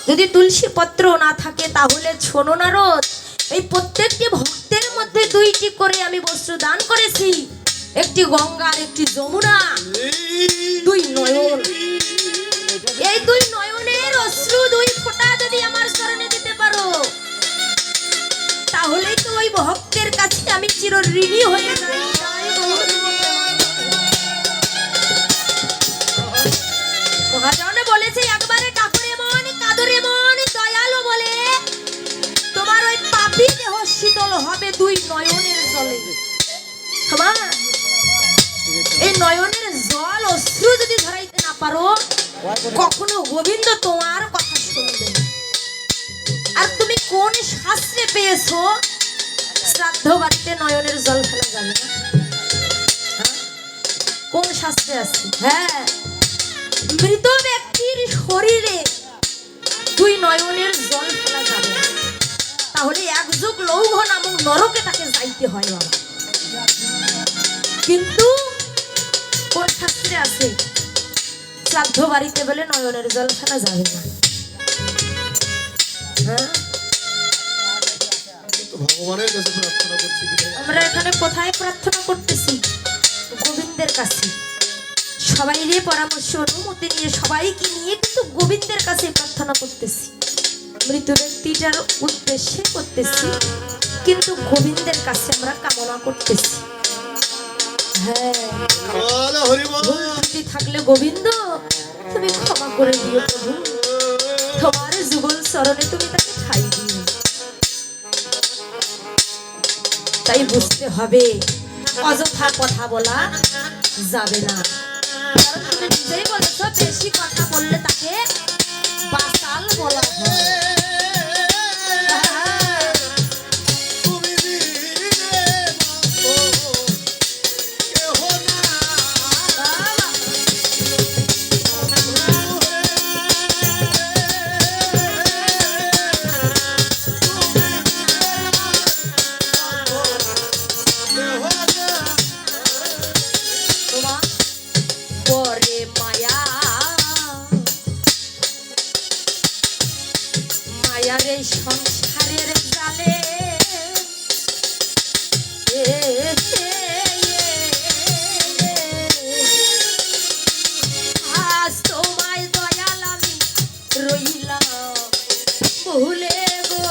যদি তুলসী পত্র না থাকে তাহলে শোনো নারদ, এই প্রত্যেকটি ভক্তের মধ্যে দুইটি করে আমি বস্ত্র দান করেছি, একটি গঙ্গা আর একটি যমুনা, দুই নয়ন। এই দুই নয়নের অশ্রু দুই ফোঁটা যদি আমার চরণে দিতে পারো তাহলেই তো ওই ভক্তের কাছে আমি চির ঋণী হয়ে যাই। মহাজনে বলেছে একবারে ঠাকুরে মন কাদরে মন দয়ালু বলে তোমার ওই পাপী দেহ শীতল হবে দুই নয়নের জলে। এই নয়নের জল অশ্রু যদি ধরাইতে না পারো কখনো গোবিন্দ তোমার কথা শুনবে। আর তুমি কোন শাস্ত্রে পেয়েছো শ্রাদ্ধ বাড়িতে নয়নের জল ফেলা যাবে না? কোন শাস্ত্রে আছে? হ্যাঁ, মৃত ব্যক্তির শরীরে দুই নয়নের জল ফেলা যাবে না, তাহলে এক যুগ লৌহ নামক নরকে তাকে যাইতে হয় বাবা। কিন্তু কোন শাস্ত্রে আছে শ্রাদ্ধ বাড়িতে বলে নয়নের জল ফেলা যাবে না? আমরা এখানে কোথায় প্রার্থনা করতেছি? গোবিন্দের কাছে। সবাই নিয়ে পরামর্শ অনুমতি নিয়ে সবাইকে নিয়ে কিন্তু গোবিন্দের কাছে প্রার্থনা করতেছি, মৃত ব্যক্তিটার উদ্দেশ্যে করতেছি, কিন্তু গোবিন্দের কাছে আমরা কামনা করতেছি। হ্যাঁ, থাকলে গোবিন্দ তুমি ক্ষমা করে দিও প্রভু, তোমার যুগল চরণে তুমি তাকে ঠাই দিও। তাই বুঝতে হবে অযথা কথা বলা যাবে না, কারণ তুমি নিজেই বলেছো বেশি কথা বললে তাকে বাচাল বলা হয়। সংসারের জালে আজ তোমায় দয়াল আমি রইলাম ভুলে গো।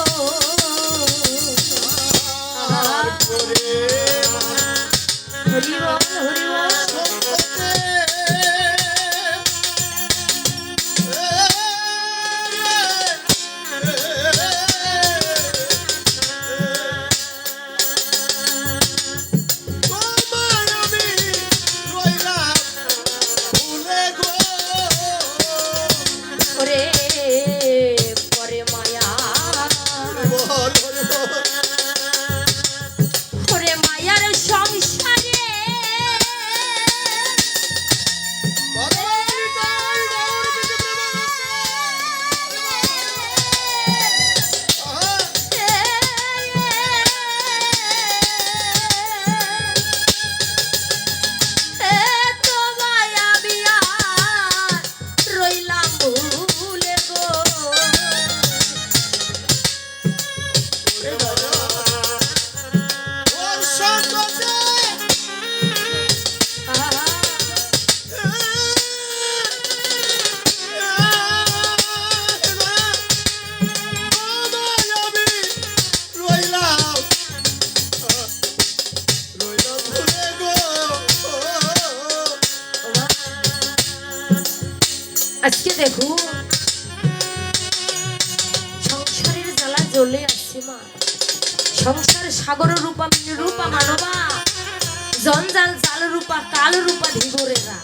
হরি বল হরি বল। আজকে দেখো সংসারের জ্বালা জ্বলে আসছে মা, সংসার সাগর রূপা রূপা মানবা, জঞ্জাল জাল রূপা কাল রূপা ধীবরেরা।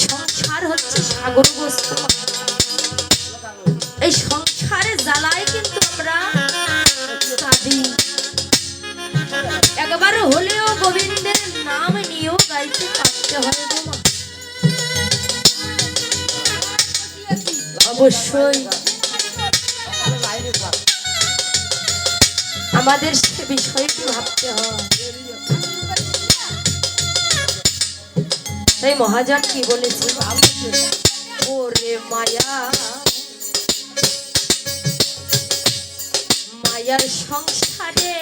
সংসার হচ্ছে সাগর বস্তু, এই সংসারের জ্বালায় কিন্তু আমরা কাঁদি। একবার হলেও গোবিন্দের নাম নিয়েও গাইতে পারতে হয় গো মা। অবশ্যই আমাদের সে বিষয়টি ভাবতে হয়। তাই মহাজন কি বলেছে, ওরে মায়া দয়ার সংসারে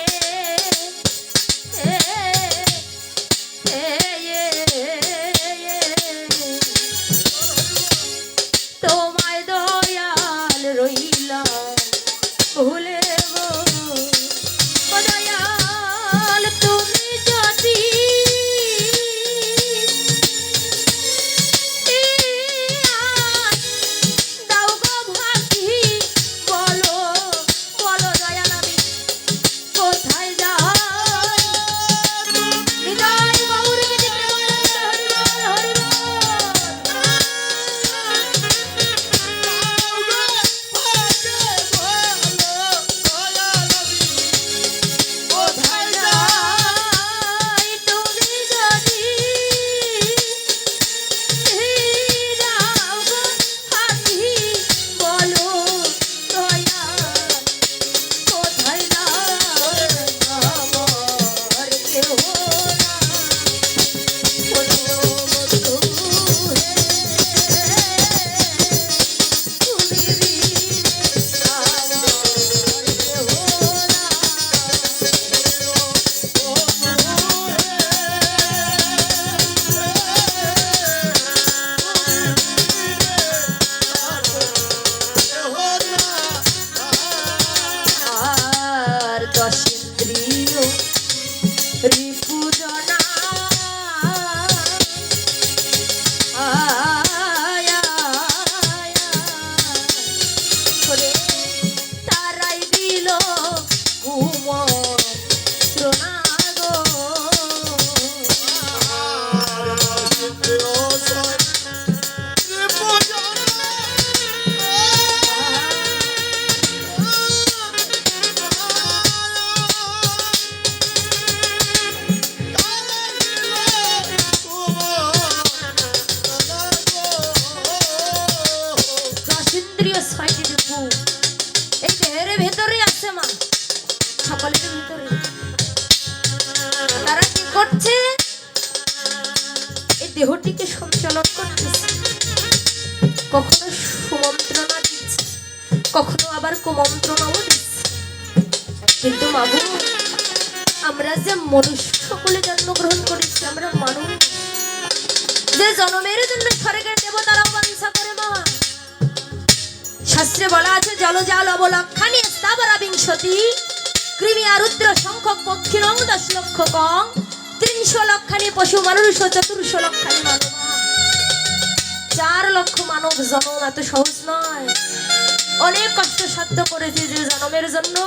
তোমায় দয়াল রইলাম ভুলে গো ও দয়াল তুমি যদি দাও গো ভাতি বলো বলো দয়াল আমি কোথায় যাই হৃদয় গৌর বিধি প্রেমানন্দ হরি বল কোথায় যাই তুমি যদি দাও গো ভাতি বলো দয়াল কোথায় যাই আমার কেহ না বন্ধু হে তুমি বিনে আমার কেহ আর দশেন্দ্রিয় রিপুজনা করে তারাই দিল কুমন্ত্রণা গো দশেন্দ্রিয় ছয়টি রিপু এই দেহের ভেতরে আছে মা সকলের ভিতরে তারা কি করছে এই দেহটিকে সঞ্চালন করতেছে কখনো সুমন্ত্রণা দিচ্ছে কখনো আবার কুমন্ত্রণাও দিচ্ছে কিন্তু মাগো আমরা যে মনুষ্য সকলে জন্মগ্রহণ করেছি আমরা মানুষ যে জন্মের জন্য স্বর্গের দেবতারাও বাঞ্ছা করে মা শাস্ত্রে বলা আছে জলজাল অবলক্ষানি স্থাবরা বিংশতি কৃমি আরুদ্র সংখ্যক পক্ষিরং 10 লক্ষ কং 300 লক্ষানি পশু মানুষ 400 লক্ষানি মানব 4 লক্ষ মানব জন্ম এত সহজ নয় অনেক কষ্ট সাধ্য করেছে যে জন্মের জন্য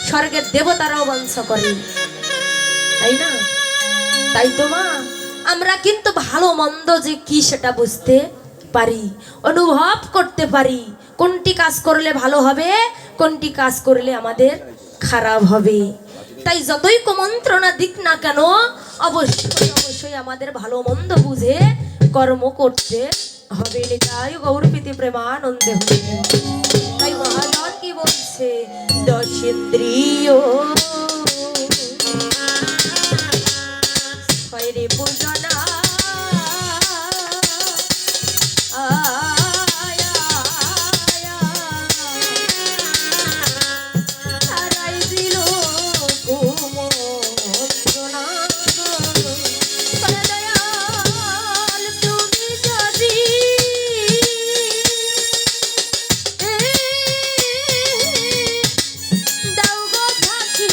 স্বর্গের দেবতারাও বাঞ্ছা করে তাই না তাই তো মা আমরা কিন্তু ভালো মন্দ যে কি সেটা বুঝতে পারি অনুভব করতে পারি কোনটি কাজ করলে ভালো হবে কোনটি কাজ করলে আমাদের খারাপ হবে তাই যতই কুমন্ত্রণা দিক না কেন অবশ্যই অবশ্যই আমাদের ভালো মন্দ বুঝে কর্ম করতে হবে তাই গৌরপীতি প্রেমানন্দে হবে তাই মহাজন কি বলছে দশেন্দ্রিয় ছয়রে পূজনা দাও গো ভাতি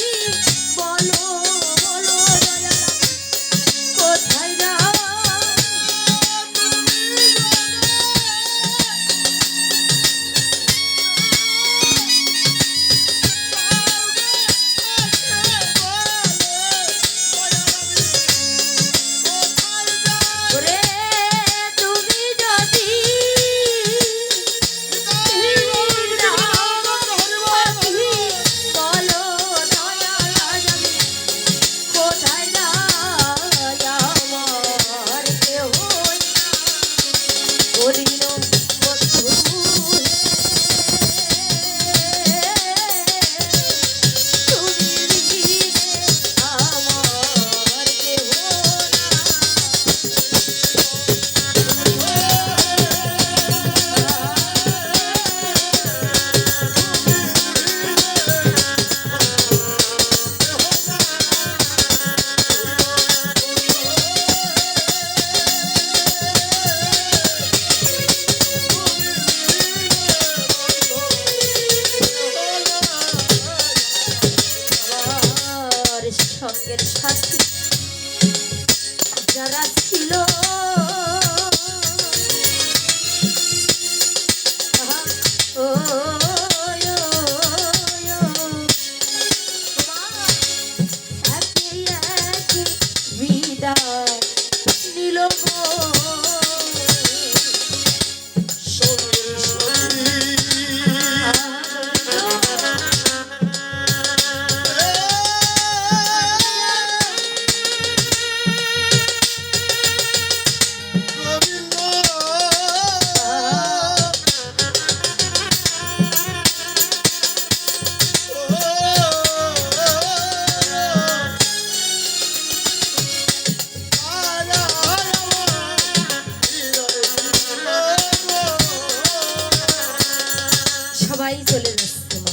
সবাই চলে যাচ্ছে মা।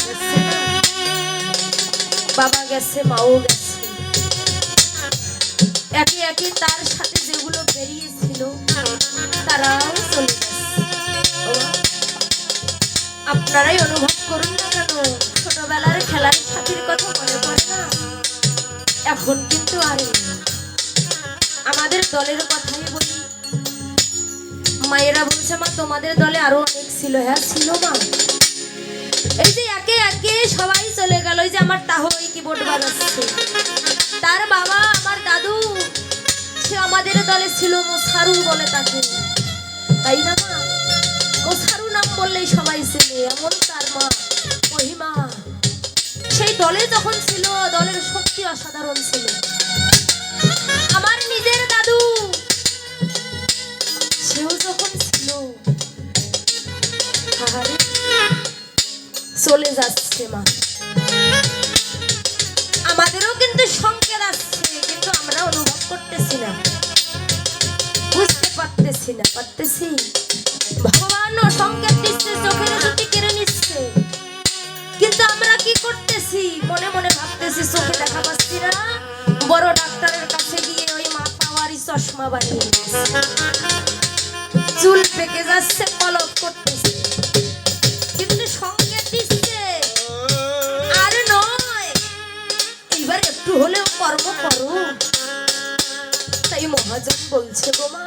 যাচ্ছে না? বাবা গেছে, মাও গেছে, একে একে তার সাথে যেগুলো বেরিয়েছিল তারাও চলে যাচ্ছে। ও মা, আপনারাই অনুভব করুন না কেন, ছোটবেলার খেলার সাথীর কথা মনে পড়ে না? এখন কিন্তু আর নেই। আমাদের দলের কথাই বলি, মায়েরা বলছে মা তোমাদের দলে আরো অনেক ছিল। হ্যাঁ ছিল মা। এই যে একে একে সবাই চলে গেল। এই যে আমার তাহ এই কিবোর্ড বাজাচ্ছে, তার বাবা আমার দাদু সে আমাদের দলে ছিল, মোসারু বলে তাকে, তাই না মা? মোসারু নাম বললেই সবাই ছেলে, এমন তার মা মহিমা। সেই দলে যখন ছিল, দলের শক্তি অসাধারণ ছিল। আমার নিজের দাদু সেও যখন ছিল, আহারে, চলে যাচ্ছে মা। আমাদেরও কিন্তু সংকেত আসছে, কিন্তু আমরা অনুভব করতেছি না, বুঝতে পারতেছি। ভগবানও সংকেত দিচ্ছে, চোখের জ্যোতি কেড়ে নিচ্ছে, কিন্তু আমরা কি করতেছি? মনে মনে ভাবতেছি চোখে দেখা পাচ্ছি না, বড় ডাক্তারের কাছে গিয়ে ওই মা পাওয়ারি চশমা বানিয়ে নিচ্ছে। চুল পেকে যাচ্ছে, পলক করতেছে, কিন্তু সংকেত দিচ্ছে আর নয়, এইবার একটু হলেও কর্ম করো। তাই মহাজন বলছে গো মা,